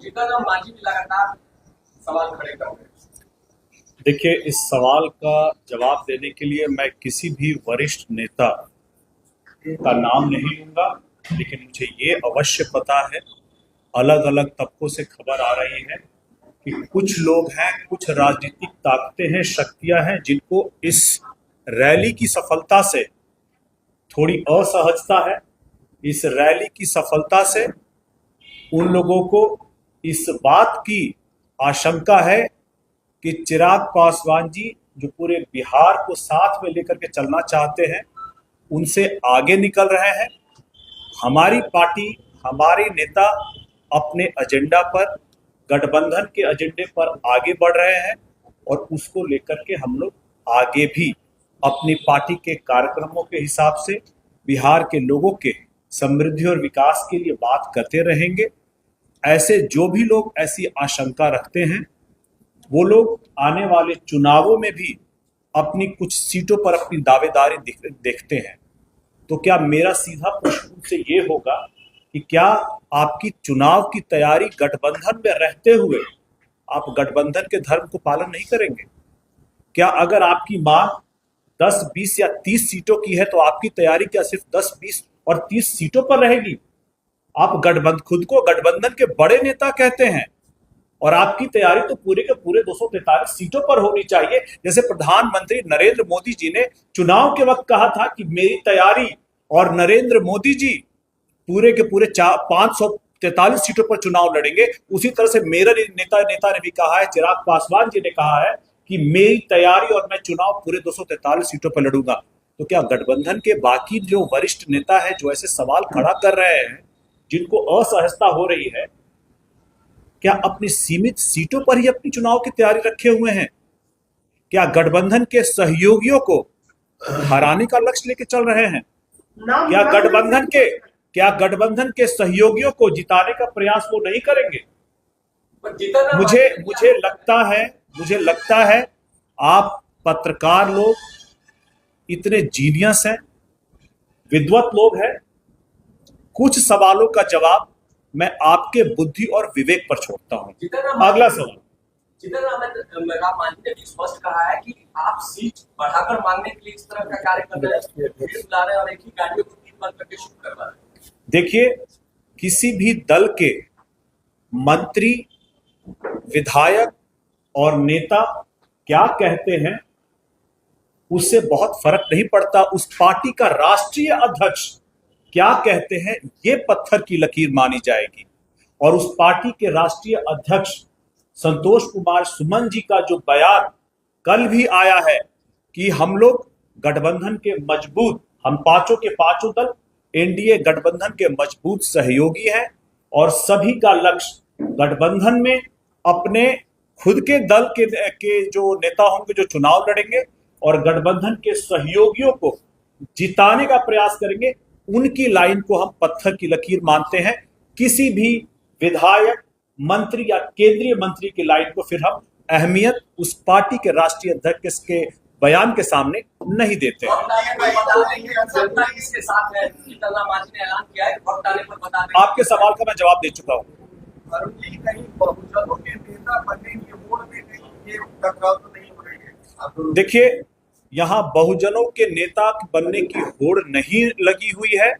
जीतन मांझी भी लगातार सवाल खड़े कर रहे हैं। देखिए, इस सवाल का जवाब देने के लिए मैं किसी भी वरिष्ठ नेता का नाम नहीं लूंगा, लेकिन मुझे ये अवश्य पता है, अलग अलग तबकों से खबर आ रही है कि कुछ लोग हैं, कुछ राजनीतिक ताकतें हैं, शक्तियां हैं, जिनको इस रैली की सफलता से थोड़ी असहजता है। इस रैली की सफलता से उन लोगों को इस बात की आशंका है कि चिराग पासवान जी, जो पूरे बिहार को साथ में लेकर के चलना चाहते हैं, उनसे आगे निकल रहे हैं। हमारी पार्टी, हमारे नेता अपने एजेंडा पर, गठबंधन के एजेंडे पर आगे बढ़ रहे हैं और उसको लेकर के हम लोग आगे भी अपनी पार्टी के कार्यक्रमों के हिसाब से बिहार के लोगों के समृद्धि और विकास के लिए बात करते रहेंगे। ऐसे जो भी लोग ऐसी आशंका रखते हैं, वो लोग आने वाले चुनावों में भी अपनी कुछ सीटों पर अपनी दावेदारी देखते हैं। तो क्या मेरा सीधा प्रश्न उनसे ये होगा कि क्या आपकी चुनाव की तैयारी गठबंधन में रहते हुए आप गठबंधन के धर्म को पालन नहीं करेंगे? क्या अगर आपकी मांग 10, 20 या 30 सीटों की है, तो आपकी तैयारी क्या सिर्फ 10, 20 और 30 सीटों पर रहेगी? आप खुद को गठबंधन के बड़े नेता कहते हैं और आपकी तैयारी तो पूरे के पूरे 243 सीटों पर होनी चाहिए। जैसे प्रधानमंत्री नरेंद्र मोदी जी ने चुनाव के वक्त कहा था कि मेरी तैयारी, और नरेंद्र मोदी जी पूरे के पूरे 543 सीटों पर चुनाव लड़ेंगे। उसी तरह से मेरा नेता ने भी कहा है, चिराग पासवान जी ने कहा है कि मेरी तैयारी और मैं चुनाव पूरे 243 सीटों पर लड़ूंगा। तो क्या गठबंधन के बाकी जो वरिष्ठ नेता है, जो ऐसे सवाल खड़ा कर रहे हैं, जिनको असहजता हो रही है, क्या अपनी सीमित सीटों पर ही अपनी चुनाव की तैयारी रखे हुए हैं? क्या गठबंधन के सहयोगियों को हराने का लक्ष्य लेके चल रहे हैं? क्या गठबंधन के सहयोगियों को जिताने का प्रयास वो नहीं करेंगे? मुझे लगता है आप पत्रकार लोग इतने जीनियस हैं, विद्वत लोग हैं। कुछ सवालों का जवाब मैं आपके बुद्धि और विवेक पर छोड़ता हूं। अगला सवाल। जीतन राम मांझी ने भी स्पष्ट कहा है कि आप सीट बढ़ाकर मांगने के लिए इस तरह का कार्य कर रहे हैं, भीड़ बुला रहे हैं और एक ही गाड़ियों को 3 बार करके शुरू करवा रहे हैं। देखिए, किसी भी दल के मंत्री, विधायक और नेता क्या कहते हैं, उससे बहुत फर्क नहीं पड़ता। उस पार्टी का राष्ट्रीय अध्यक्ष क्या कहते हैं, ये पत्थर की लकीर मानी जाएगी। और उस पार्टी के राष्ट्रीय अध्यक्ष संतोष कुमार सुमन जी का जो बयान कल भी आया है कि हम लोग गठबंधन के मजबूत, हम पांचों के पांचों दल एनडीए गठबंधन के मजबूत सहयोगी हैं और सभी का लक्ष्य गठबंधन में अपने खुद के दल के जो नेता होंगे, जो चुनाव लड़ेंगे और गठबंधन के सहयोगियों को जिताने का प्रयास करेंगे, उनकी लाइन को हम पत्थर की लकीर मानते हैं। किसी भी विधायक, मंत्री या केंद्रीय मंत्री की लाइन को फिर हम अहमियत उस पार्टी के राष्ट्रीय अध्यक्ष के बयान के सामने नहीं देते हैं। आपके सवाल का मैं जवाब दे चुका हूं। देखिए, यहां बहुजनों के नेता बनने की होड़ नहीं लगी हुई है।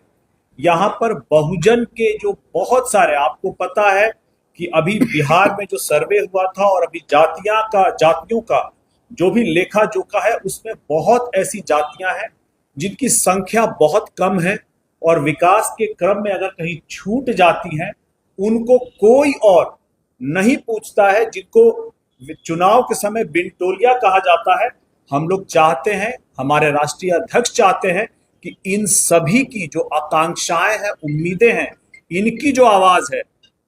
यहां पर बहुजन के जो बहुत सारे, आपको पता है कि अभी बिहार में जो सर्वे हुआ था और अभी जातियों का जो भी लेखा जोखा है, उसमें बहुत ऐसी जातियां हैं जिनकी संख्या बहुत कम है और विकास के क्रम में अगर कहीं छूट जाती हैं, उनको कोई और नहीं पूछता है, जिनको चुनाव के समय बिनटोलिया कहा जाता है। हम लोग चाहते हैं, हमारे राष्ट्रीय अध्यक्ष चाहते हैं कि इन सभी की जो आकांक्षाएं हैं, उम्मीदें हैं, इनकी जो आवाज है,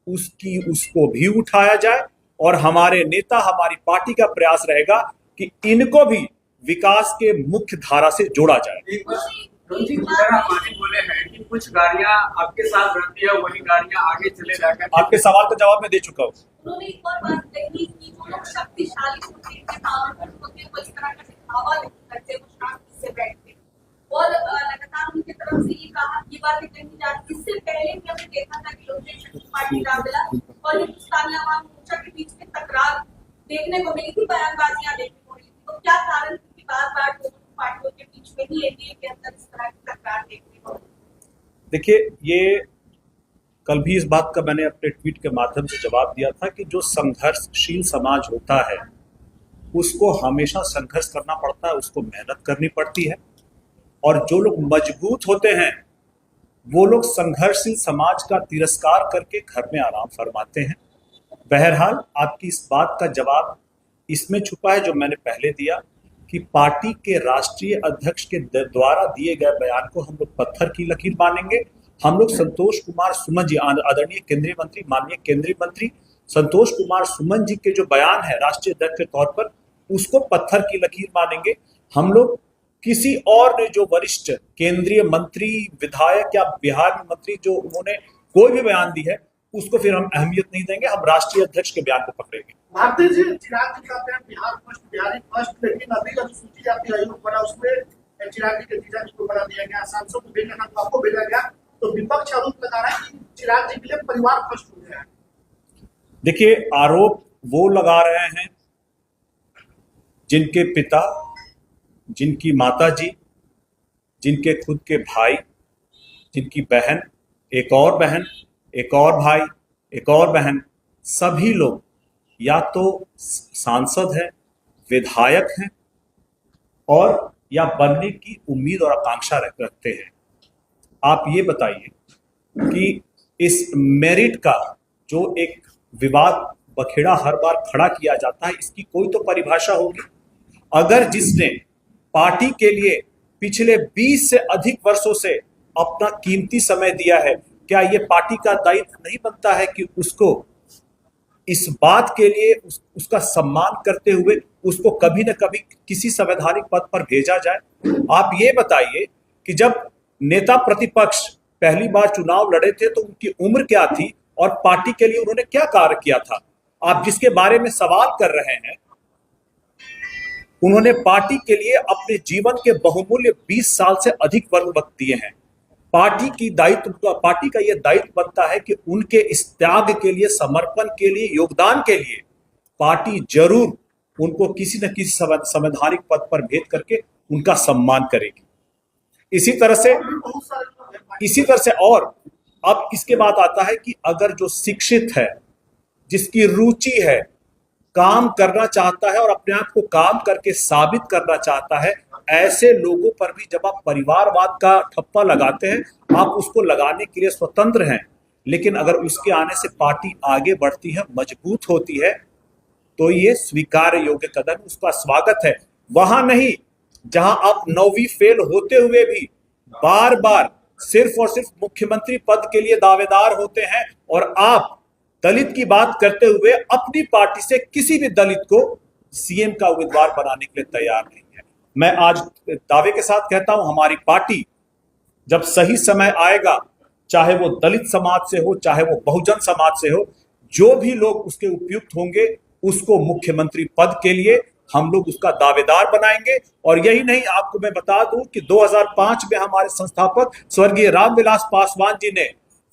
उसको भी उठाया जाए। और हमारे नेता, हमारी पार्टी का प्रयास रहेगा कि इनको भी विकास के मुख्य धारा से जोड़ा जाए। बोले हैं कि कुछ गाड़ियां आपके साथ रहती है, वही गाड़ियां आगे चले जाकर। आपके सवाल का जवाब मैं दे चुका हूँ। उन्होंने एक और बात कही कि जो लोग शक्तिशाली होते हैं, पावरफुल होते हैं, वो इस तरह का दिखावा नहीं करते, वो शांति से बैठते हैं। और लगातार उनकी तरफ से ये बातें कही जा रही। इससे पहले भी हमने देखा था कि लोक जनशक्ति पार्टी रामविलास और हिंदुस्तानी आवाम मोर्चा के बीच में तकरार देखने को मिली थी, बयानबाजियां देखने को मिली थी। तो क्या कारण थी कि बार-बार दोनों पार्टियों के बीच में ही एनडीए के अंदर इस तरह की तकरार देखने को मिली? देखिए, ये कल भी इस बात का मैंने अपने ट्वीट के माध्यम से जवाब दिया था कि जो संघर्षशील समाज होता है उसको हमेशा संघर्ष करना पड़ता है, उसको मेहनत करनी पड़ती है, और जो लोग मजबूत होते हैं वो लोग संघर्षशील समाज का तिरस्कार करके घर में आराम फरमाते हैं। बहरहाल आपकी इस बात का जवाब इसमें छुपा है जो मैंने पहले दिया कि पार्टी के राष्ट्रीय अध्यक्ष के द्वारा दिए गए बयान को हम लोग पत्थर की लकीर मानेंगे। हम लोग संतोष कुमार सुमन जी, आदरणीय केंद्रीय मंत्री, माननीय केंद्रीय मंत्री संतोष कुमार सुमन जी के जो बयान है राष्ट्रीय अध्यक्ष के तौर पर, उसको पत्थर की लकीर मानेंगे। हम लोग किसी और ने जो वरिष्ठ केंद्रीय मंत्री, विधायक या बिहार में मंत्री जो उन्होंने कोई भी बयान दी है उसको फिर हम अहमियत नहीं देंगे, हम राष्ट्रीय अध्यक्ष के बयान को पकड़ेंगे। भारती जी, चिराग जी कहते हैं बिहार फर्स्ट, बिहारी फर्स्ट, लेकिन अभी अनुसूचित जाति आयोग बना उसमें चिराग जी के जीजा जी को बना दिया गया, सांसद को भेजा गया, आपको भेजा गया, तो विपक्ष आरोप लगा रहा है कि चिराग जी के लिए परिवार फर्स्ट हो गया है। देखिए, आरोप वो लगा रहे हैं जिनके पिता, जिनकी माताजी, जिनके खुद के भाई, जिनकी बहन, एक और बहन, एक और भाई, एक और बहन, सभी लोग या तो सांसद हैं, विधायक हैं और या बनने की उम्मीद और आकांक्षा रखते हैं। आप ये बताइए कि इस मेरिट का जो एक विवाद बखेड़ा हर बार खड़ा किया जाता है, इसकी कोई तो परिभाषा होगी। अगर जिसने पार्टी के लिए पिछले 20 से अधिक वर्षों से अपना कीमती समय दिया है, क्या ये पार्टी का दायित्व नहीं बनता है कि उसको इस बात के लिए उसका सम्मान करते हुए उसको कभी न कभी किसी संवैधानिक पद पर भेजा जाए? आप ये बताइए कि जब नेता प्रतिपक्ष पहली बार चुनाव लड़े थे तो उनकी उम्र क्या थी और पार्टी के लिए उन्होंने क्या कार्य किया था? आप जिसके बारे में सवाल कर रहे हैं, उन्होंने पार्टी के लिए अपने जीवन के बहुमूल्य 20 साल से अधिक वक्त दिए हैं। पार्टी का यह दायित्व बनता है कि उनके इस त्याग के लिए, समर्पण के लिए, योगदान के लिए पार्टी जरूर उनको किसी न किसी संवैधानिक पद पर भेज करके उनका सम्मान करेगी। इसी तरह से और अब इसके बाद आता है कि अगर जो शिक्षित है, जिसकी रुचि है, काम करना चाहता है और अपने आप को काम करके साबित करना चाहता है, ऐसे लोगों पर भी जब आप परिवारवाद का ठप्पा लगाते हैं, आप उसको लगाने के लिए स्वतंत्र हैं, लेकिन अगर उसके आने से पार्टी आगे बढ़ती है, मजबूत होती है, तो ये स्वीकार योग्य कदम, उसका स्वागत है। वहां नहीं जहां आप 9वीं फेल होते हुए भी बार बार सिर्फ और सिर्फ मुख्यमंत्री पद के लिए दावेदार होते हैं और आप दलित की बात करते हुए अपनी पार्टी से किसी भी दलित को सीएम का उम्मीदवार बनाने के लिए तैयार नहीं है। मैं आज दावे के साथ कहता हूं, हमारी पार्टी जब सही समय आएगा, चाहे वो दलित समाज से हो, चाहे वो बहुजन समाज से हो, जो भी लोग उसके उपयुक्त होंगे उसको मुख्यमंत्री पद के लिए हम लोग उसका दावेदार बनाएंगे। और यही नहीं, आपको मैं बता दूं कि 2005 में हमारे संस्थापक स्वर्गीय रामविलास पासवान जी ने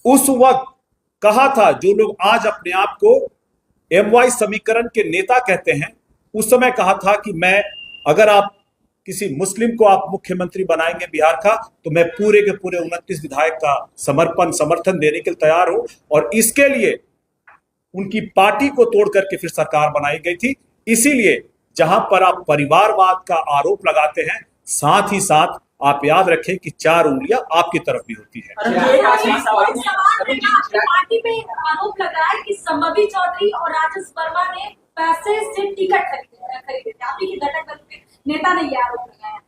उस वक्त कहा था, जो लोग आज अपने आप को MY समीकरण के नेता कहते हैं, उस समय कहा था कि मैं, अगर आप किसी मुस्लिम को आप मुख्यमंत्री बनाएंगे बिहार का, तो मैं पूरे के पूरे 29 विधायक का समर्थन देने के लिए तैयार हूं। और इसके लिए उनकी पार्टी को तोड़ करके फिर सरकार बनाई गई थी। इसीलिए जहां पर आप परिवारवाद का आरोप लगाते हैं, साथ ही साथ आप याद रखें कि 4 उंगलियां आपकी तरफ भी होती है। पार्टी पे आरोप लगा है कि संभवी चौधरी और राजेश वर्मा ने पैसे से टिकट खरीदे थे। आपके घटक दल के नेता ने यह आरोप लगाया।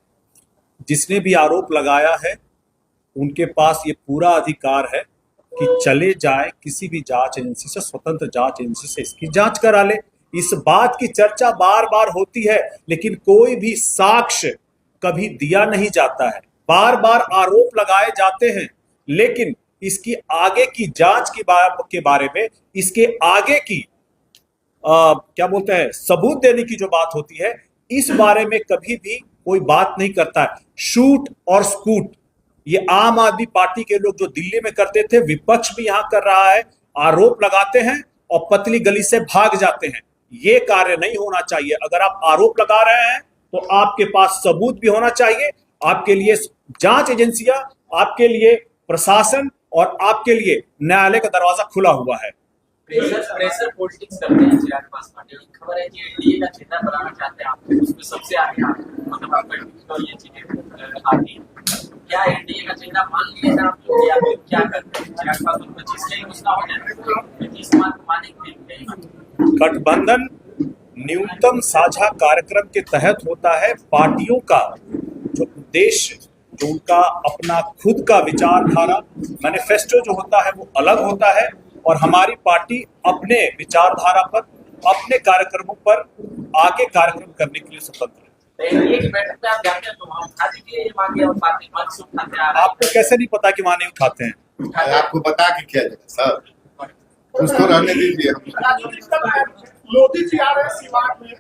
जिसने भी आरोप लगाया है उनके पास ये पूरा अधिकार है कि चले जाए किसी भी जांच एजेंसी से, स्वतंत्र जांच एजेंसी से इसकी जांच करा ले। इस बात की चर्चा बार बार होती है, लेकिन कोई भी साक्ष्य कभी दिया नहीं जाता है। बार बार आरोप लगाए जाते हैं, लेकिन इसकी आगे की जांच के बारे में, इसके आगे की क्या बोलते हैं, सबूत देने की जो बात होती है, इस बारे में कभी भी कोई बात नहीं करता है। शूट और स्कूट ये आम आदमी पार्टी के लोग जो दिल्ली में करते थे, विपक्ष भी यहां कर रहा है। आरोप लगाते हैं और पतली गली से भाग जाते हैं। ये कार्य नहीं होना चाहिए। अगर आप आरोप लगा रहे हैं तो आपके पास सबूत भी होना चाहिए। आपके लिए जांच एजेंसियां, आपके लिए प्रशासन और आपके लिए न्यायालय का दरवाजा खुला हुआ है। प्रेशर पॉलिटिक्स करते हैं चिराग पासवान। खबर है कि एनडीए का चेहरा बनाना चाहते हैं आप, उसमें सबसे आगे आप, मतलब आपका ये चीजें आती हैं। क्या एनडीए का चेहरा मान लिया आप लोग, या फिर क्या करते हैं? चिराग पासवान 25 का ही घोषणा हो जाए, 25 मार्च को मानेंगे। गठबंधन न्यूनतम साझा कार्यक्रम के तहत होता है। पार्टियों का जो उद्देश्य, जो उनका अपना खुद का विचारधारा, मैनिफेस्टो जो होता है वो अलग होता है, और हमारी पार्टी अपने विचारधारा पर, अपने कार्यक्रमों पर आगे कार्यक्रम करने के लिए स्वतंत्र है। एनडीए की बैठक में आप जाते हैं तो वहाँ उठा दीजिए, ये मांगे और पार्टी मंच से उठाते आ रहा है। आपको कैसे नहीं पता कि वहां नहीं उठाते हैं? आपको बता के क्या जाए सर, कुछ तो रहने दीजिए। मोदी जी आ रहे हैं सिवान में,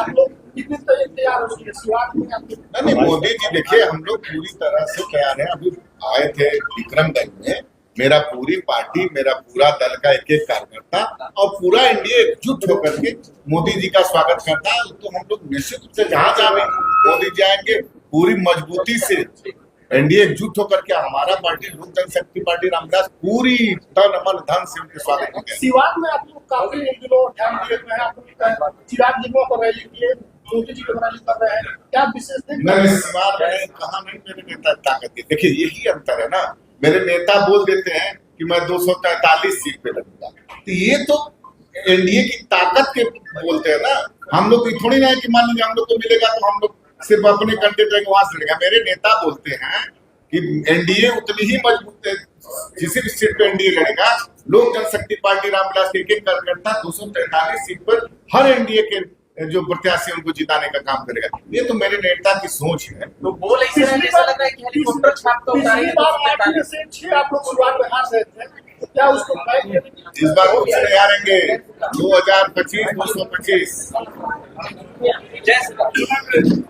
आप लोग कितने तैयार हो गए सिवान में? नहीं, मोदी जी देखिए, हम लोग पूरी तरह से तैयार हैं। अभी आए थे विक्रमगंज में, मेरा पूरी पार्टी, मेरा पूरा दल का एक एक कार्यकर्ता और पूरा एनडीए एकजुट होकर के मोदी जी का स्वागत करता है। तो हम लोग निश्चित रूप से जहां जहां मोदी जी आएंगे, पूरी मजबूती से एनडीए एकजुट होकर के, हमारा पार्टी लोक जनशक्ति पार्टी रामदास पूरी तन मन धन से उनके स्वागत करेंगे। सिवान में आप लोग काफी इन दिनों ध्यान दिए हुए हैं, आप लोग चिराग जी को रैली किए, मोदी जी को रैली कर रहे हैं, क्या विशेष नहीं, सिवान में कहा नहीं मेरे नेता ताकत की। देखिए यही अंतर है ना, मेरे नेता बोल देते हैं कि मैं 243 सीट पे लड़ूंगा, तो ये तो एनडीए की ताकत के बोलते हैं ना। हम लोग थोड़ी ना है कि मान लीजिए हम लोग को मिलेगा तो हम लोग सिर्फ अपने कैंडिडेट वहां से लड़ेगा। मेरे नेता बोलते हैं कि एनडीए उतनी ही मजबूत है, जिस भी सीट पे एनडीए लड़ेगा। लोक जनशक्ति पार्टी रामविलास के एक कार्यकर्ता 243 सीट पर हर एनडीए के जो प्रत्याशी उनको जिताने का काम करेगा। ये तो मेरे नेता की सोच है। तो बोल ऐसे रहे, ऐसा लग रहा है कि हेलीकॉप्टर छाप कर उतारेंगे। आप लोग शुरुआत में हार रहे थे, क्या उसको इस बार कुछ नहीं हारेंगे। 2025 225। जय श्री राम।